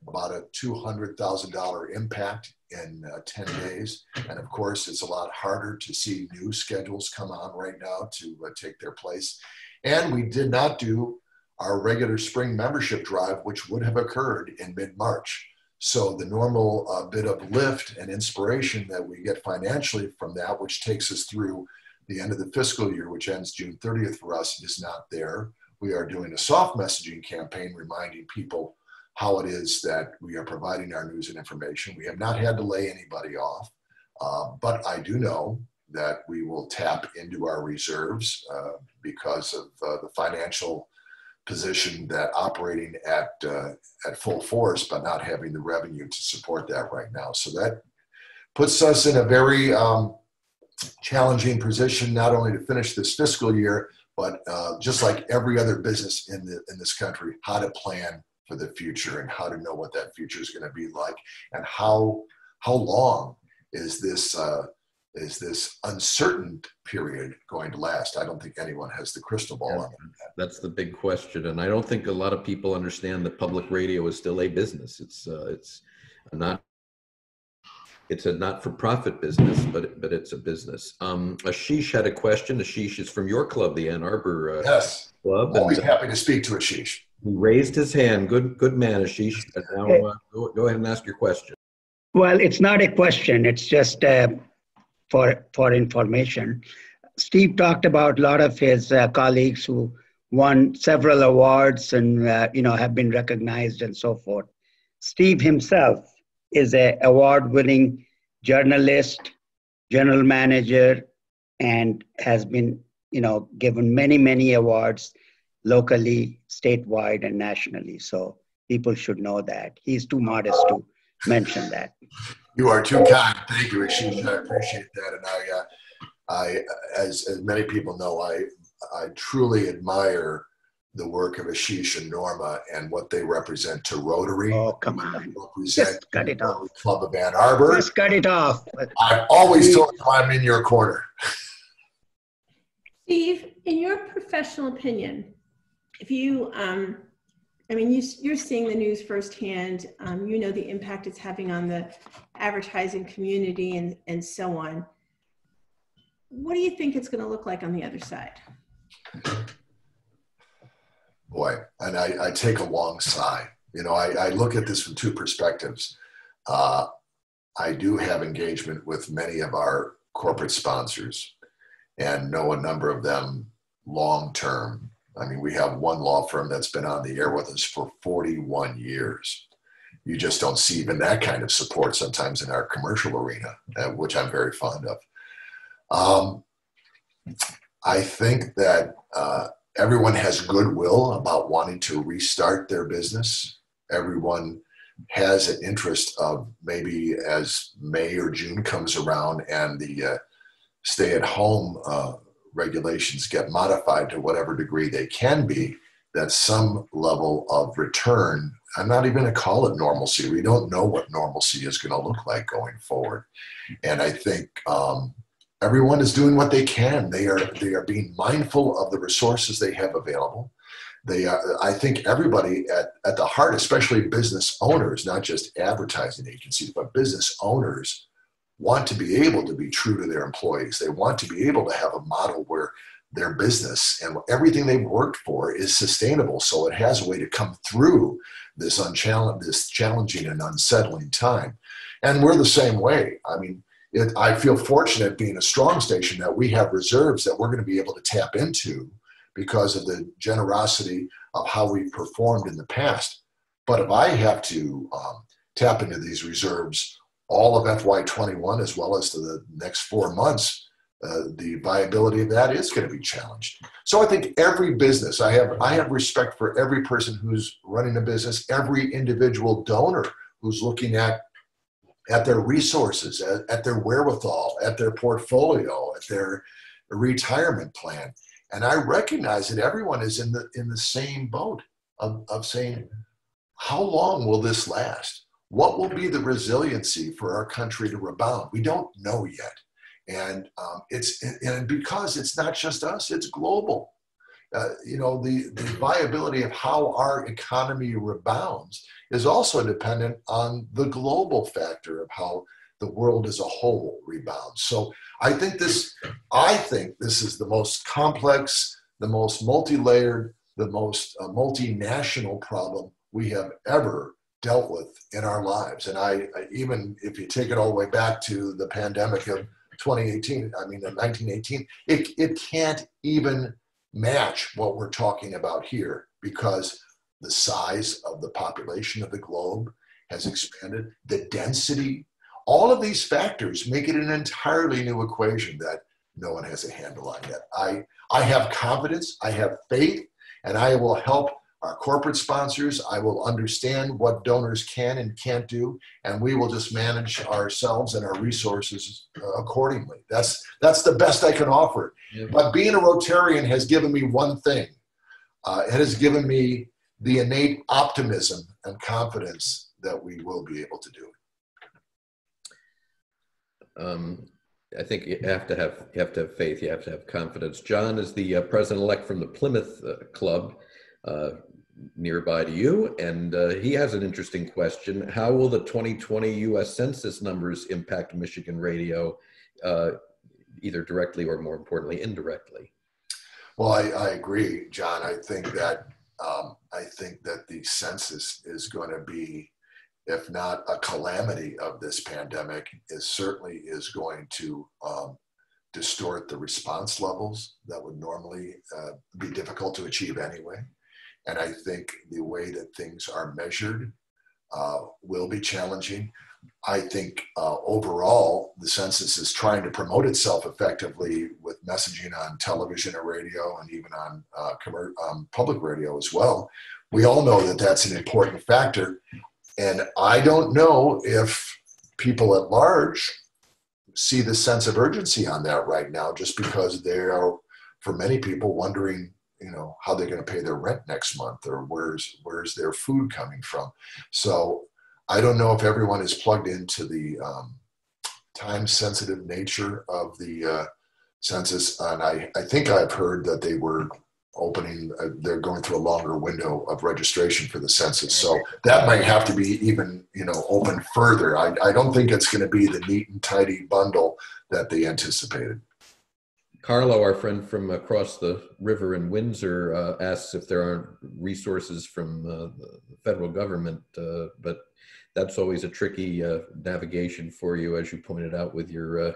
about a $200,000 impact in 10 days. And of course, it's a lot harder to see new schedules come on right now to take their place. And we did not do our regular spring membership drive, which would have occurred in mid-March. So the normal bit of lift and inspiration that we get financially from that, which takes us through the end of the fiscal year, which ends June 30th for us, is not there. We are doing a soft messaging campaign reminding people how it is that we are providing our news and information. We have not had to lay anybody off, but I do know that we will tap into our reserves because of the financial position that operating at full force, but not having the revenue to support that right now. So that puts us in a very challenging position, not only to finish this fiscal year, but just like every other business in this country, how to plan for the future and how to know what that future is going to be like, and how long is this uncertain period going to last? I don't think anyone has the crystal ball on that. That's the big question, and I don't think a lot of people understand that public radio is still a business. It's a not-for-profit business, but it's a business. Ashish had a question. Ashish is from your club, the Ann Arbor yes. Club. Always happy to speak to Ashish. He raised his hand. Good man, Ashish. And now go ahead and ask your question. Well, it's not a question. It's just for information. Steve talked about a lot of his colleagues who won several awards and have been recognized and so forth. Steve himself is an award-winning journalist, general manager, and has been given many awards locally, statewide, and nationally. So people should know that. He's too modest to mention that. You are too kind. Thank you, Ashish. I appreciate that. And I as many people know, I truly admire the work of Ashish and Norma and what they represent to Rotary. Oh, come on. Just cut it off. Club of Ann Arbor. Just cut it off. I've always told you I'm in your corner. Steve, in your professional opinion, if you I mean, you're seeing the news firsthand. You know the impact it's having on the advertising community and so on. What do you think it's going to look like on the other side? Boy, and I take a long sigh. You know, I look at this from two perspectives. I do have engagement with many of our corporate sponsors and know a number of them long term. I mean, we have one law firm that's been on the air with us for 41 years. You just don't see even that kind of support sometimes in our commercial arena, which I'm very fond of. I think that everyone has goodwill about wanting to restart their business. Everyone has an interest of maybe as May or June comes around and the stay-at-home regulations get modified to whatever degree they can be, that some level of return, I'm not even going to call it normalcy. We don't know what normalcy is going to look like going forward. And I think everyone is doing what they can. They are being mindful of the resources they have available. I think everybody at the heart, especially business owners, not just advertising agencies, but business owners, want to be able to be true to their employees. They want to be able to have a model where their business and everything they've worked for is sustainable, so it has a way to come through this challenging and unsettling time. And we're the same way. I mean, I feel fortunate being a strong station that we have reserves that we're going to be able to tap into because of the generosity of how we've performed in the past. But if I have to tap into these reserves all of FY21 as well as to the next 4 months, the viability of that is going to be challenged. So I think every business, I have respect for every person who's running a business, every individual donor who's looking at their resources, at their wherewithal, at their portfolio, at their retirement plan. And I recognize that everyone is in the same boat of saying, how long will this last? What will be the resiliency for our country to rebound? We don't know yet. And and because it's not just us, it's global. You know, the viability of how our economy rebounds is also dependent on the global factor of how the world as a whole rebounds. So I think this is the most complex, the most multi-layered, the most multinational problem we have ever dealt with in our lives. And I even if you take it all the way back to the pandemic of 2018, I mean, 1918, it can't even match what we're talking about here because the size of the population of the globe has expanded, the density, all of these factors make it an entirely new equation that no one has a handle on yet. I have confidence, I have faith, and I will help our corporate sponsors. I will understand what donors can and can't do, and we will just manage ourselves and our resources accordingly. That's the best I can offer. Yeah. But being a Rotarian has given me one thing. It has given me the innate optimism and confidence that we will be able to do it. I think you have to have faith. You have to have confidence. John is the president-elect from the Plymouth Club, nearby to you, and he has an interesting question. How will the 2020 U.S. Census numbers impact Michigan radio, either directly or, more importantly, indirectly? Well, I agree, John. I think that the census is going to be, if not a calamity of this pandemic, it certainly is going to distort the response levels that would normally be difficult to achieve anyway. And I think the way that things are measured will be challenging. I think overall, the census is trying to promote itself effectively with messaging on television or radio and even on public radio as well. We all know that that's an important factor. And I don't know if people at large see the sense of urgency on that right now, just because they are, for many people, wondering, you know, how they're going to pay their rent next month, or where's their food coming from. So I don't know if everyone is plugged into the time-sensitive nature of the census. And I think I've heard that they were they're going through a longer window of registration for the census. So that might have to be even, open further. I don't think it's going to be the neat and tidy bundle that they anticipated. Carlo, our friend from across the river in Windsor, asks if there aren't resources from the federal government, but that's always a tricky navigation for you, as you pointed out, with your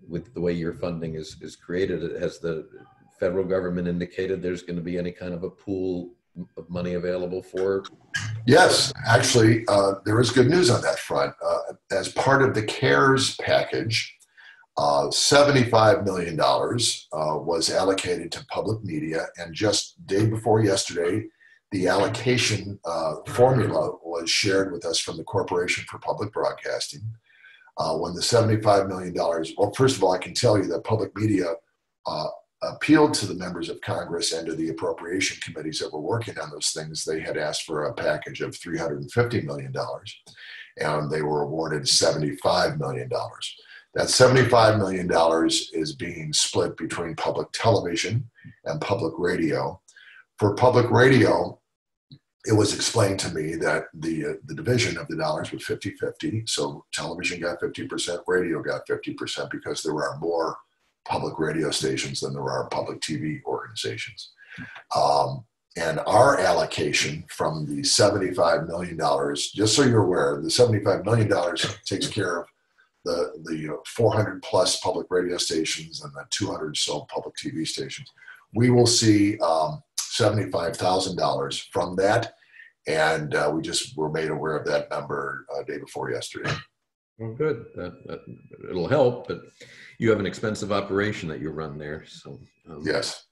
with the way your funding is created. Has the federal government indicated there's going to be any kind of a pool of money available for? Yes, actually, there is good news on that front. As part of the CARES package, $75 million was allocated to public media, and just day before yesterday, the allocation formula was shared with us from the Corporation for Public Broadcasting. When the $75 million, well, first of all, I can tell you that public media appealed to the members of Congress and to the appropriation committees that were working on those things. They had asked for a package of $350 million, and they were awarded $75 million. That $75 million is being split between public television and public radio. For public radio, it was explained to me that the division of the dollars was 50-50. So television got 50%, radio got 50%, because there are more public radio stations than there are public TV organizations. And our allocation from the $75 million, just so you're aware, the $75 million takes care of the 400 plus public radio stations and the 200 so public TV stations. We will see $75,000 from that, and we just were made aware of that number day before yesterday. Well, good. It'll help, but you have an expensive operation that you run there, so yes,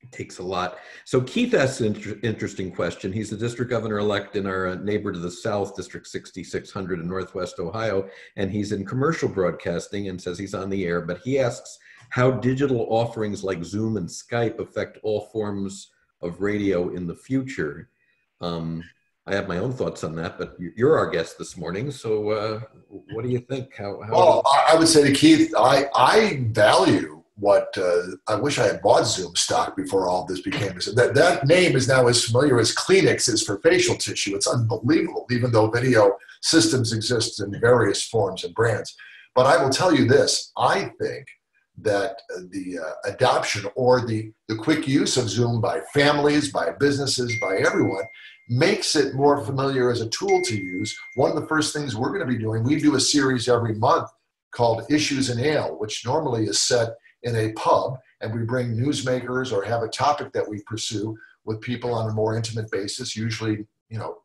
it takes a lot. So Keith asks an interesting question. He's the district governor-elect in our neighbor to the south, District 6600 in Northwest Ohio, and he's in commercial broadcasting and says he's on the air, but he asks how digital offerings like Zoom and Skype affect all forms of radio in the future. I have my own thoughts on that, but you're our guest this morning, so what do you think? Well, I would say to Keith, I value what I wish I had bought Zoom stock before all this became. That name is now as familiar as Kleenex is for facial tissue. It's unbelievable, even though video systems exist in various forms and brands. But I will tell you this, I think that the adoption or the quick use of Zoom by families, by businesses, by everyone, makes it more familiar as a tool to use. One of the first things we're going to be doing, we do a series every month called Issues in Ale, which normally is set in a pub, and we bring newsmakers or have a topic that we pursue with people on a more intimate basis. Usually,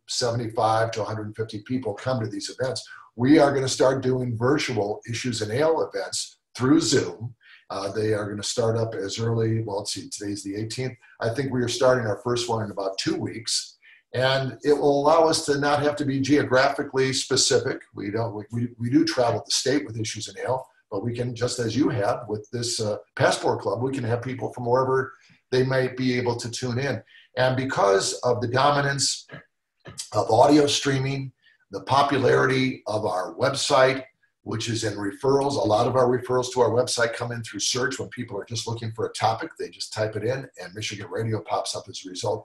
75 to 150 people come to these events. We are going to start doing virtual Issues in Ale events through Zoom. They are going to start up as early, well, let's see, today's the 18th. I think we are starting our first one in about 2 weeks. And it will allow us to not have to be geographically specific. We do travel the state with Issues in Ale, but we can, just as you have with this Passport Club, we can have people from wherever they might be able to tune in. And because of the dominance of audio streaming, the popularity of our website, which is in referrals, a lot of our referrals to our website come in through search. When people are just looking for a topic, they just type it in and Michigan Radio pops up as a result.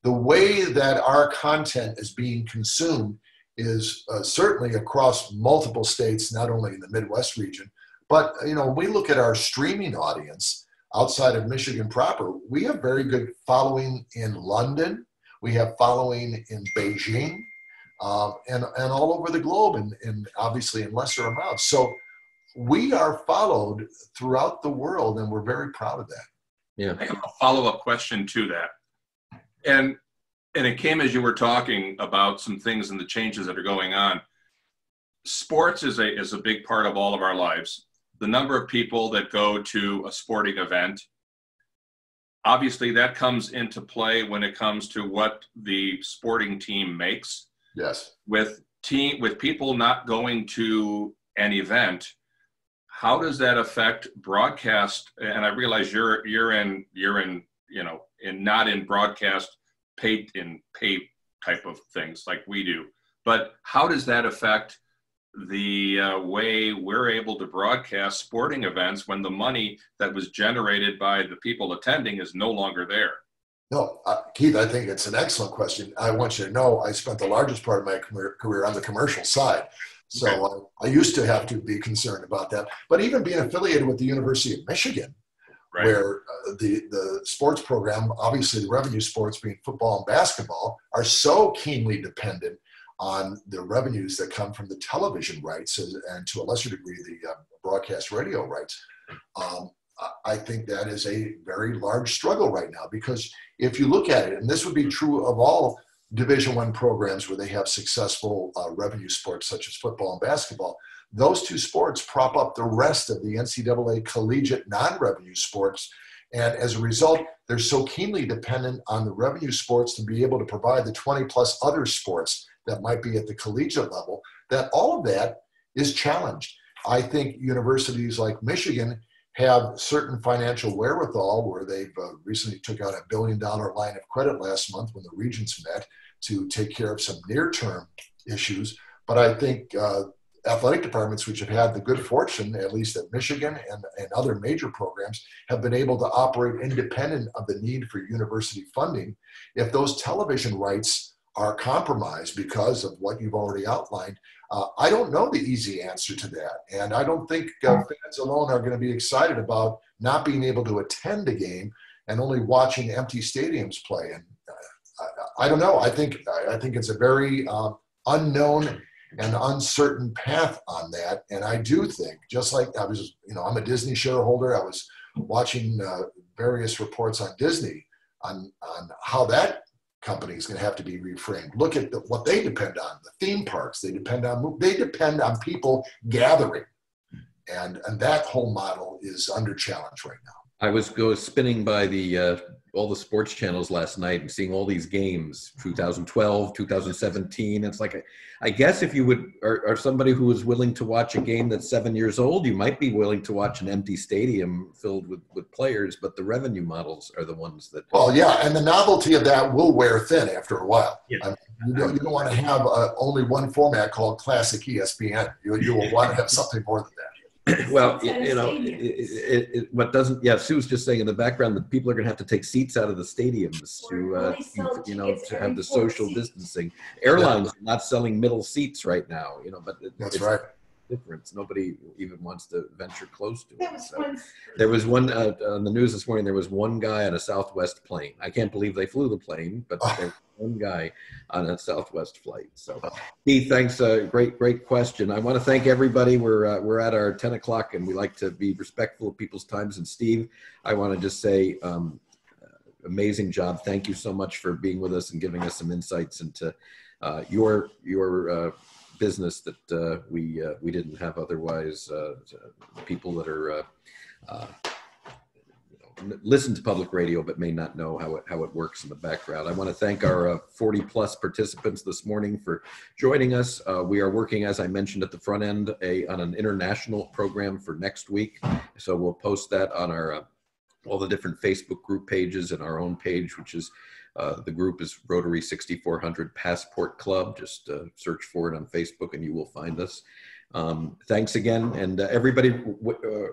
The way that our content is being consumed is certainly across multiple states, not only in the Midwest region, but we look at our streaming audience outside of Michigan proper. We have very good following in London. We have following in Beijing, and all over the globe, and obviously in lesser amounts. So we are followed throughout the world, and we're very proud of that. Yeah. I have a follow-up question to that. And it came as you were talking about some things and the changes that are going on. Sports is a big part of all of our lives. The number of people that go to a sporting event, obviously that comes into play when it comes to what the sporting team makes. Yes. With people not going to an event, how does that affect broadcast? And I realize you're not in broadcast pay type of things like we do, but how does that affect the way we're able to broadcast sporting events when the money that was generated by the people attending is no longer there? No, Keith, I think it's an excellent question. I want you to know I spent the largest part of my career on the commercial side. So I used to have to be concerned about that. But even being affiliated with the University of Michigan, right, where the sports program, obviously the revenue sports being football and basketball, are so keenly dependent on the revenues that come from the television rights and to a lesser degree the broadcast radio rights. I think that is a very large struggle right now, because if you look at it, and this would be true of all Division I programs where they have successful revenue sports such as football and basketball, those two sports prop up the rest of the NCAA collegiate non-revenue sports. And as a result, they're so keenly dependent on the revenue sports to be able to provide the 20 plus other sports that might be at the collegiate level, that all of that is challenged. I think universities like Michigan have certain financial wherewithal where they've recently took out $1 billion line of credit last month when the regents met to take care of some near-term issues. But I think athletic departments which have had the good fortune, at least at Michigan and other major programs, have been able to operate independent of the need for university funding. If those television rights are compromised because of what you've already outlined, I don't know the easy answer to that. And I don't think fans alone are going to be excited about not being able to attend a game and only watching empty stadiums play. And I don't know. I think it's a very unknown and uncertain path on that. And I do think, just like I'm a Disney shareholder. I was watching various reports on Disney on how that company is going to have to be reframed. Look at what they depend on, the theme parks. They depend on people gathering. And that whole model is under challenge right now. I was spinning by all the sports channels last night and seeing all these games, 2012, 2017. It's like, I guess if you are somebody who is willing to watch a game that's 7 years old, you might be willing to watch an empty stadium filled with players, but the revenue models are the ones that. Well, yeah, and the novelty of that will wear thin after a while. Yeah. I mean, you don't want to have only one format called Classic ESPN. You will want to have something more than that. Well, what doesn't, Sue was just saying in the background that people are going to have to take seats out of the stadiums to have the social distancing. Airlines are not selling middle seats right now, but that's right. Difference. Nobody even wants to venture close to it. So there was one on the news this morning. There was one guy on a Southwest plane. I can't believe they flew the plane, but there was one guy on a Southwest flight. So, Keith, thanks. Great question. I want to thank everybody. We're at our 10 o'clock, and we like to be respectful of people's times. And Steve, I want to just say, amazing job. Thank you so much for being with us and giving us some insights into your business that we didn't have otherwise. People that are listen to public radio but may not know how it works in the background. I want to thank our 40 plus participants this morning for joining us. We are working, as I mentioned at the front end, on an international program for next week. So we'll post that on our all the different Facebook group pages and our own page, which is the group is Rotary 6400 Passport Club. Just search for it on Facebook and you will find us. Thanks again. And everybody,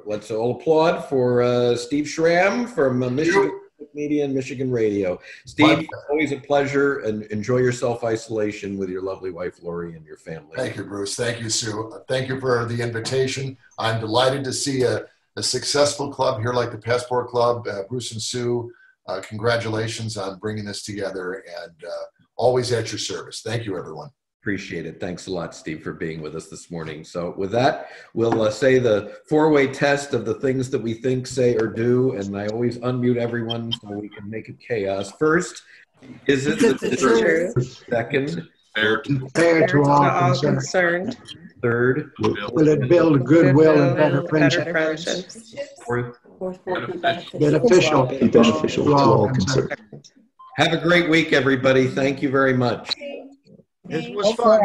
let's all applaud for Steve Schramm from Michigan Media and Michigan Radio. Steve, always a pleasure, and enjoy your self-isolation with your lovely wife, Lori, and your family. Thank you, Bruce. Thank you, Sue. Thank you for the invitation. I'm delighted to see a successful club here like the Passport Club. Bruce and Sue, congratulations on bringing this together, and always at your service. Thank you, everyone. Appreciate it. Thanks a lot, Steve, for being with us this morning. So with that, we'll say the four-way test of the things that we think, say, or do, and I always unmute everyone so we can make it chaos. First, is it the truth? Second, fair to all concerned. Third, will it build goodwill and better friendships? Fourth, beneficial to all concerned. Have a great week, everybody. Thank you very much. This was fun.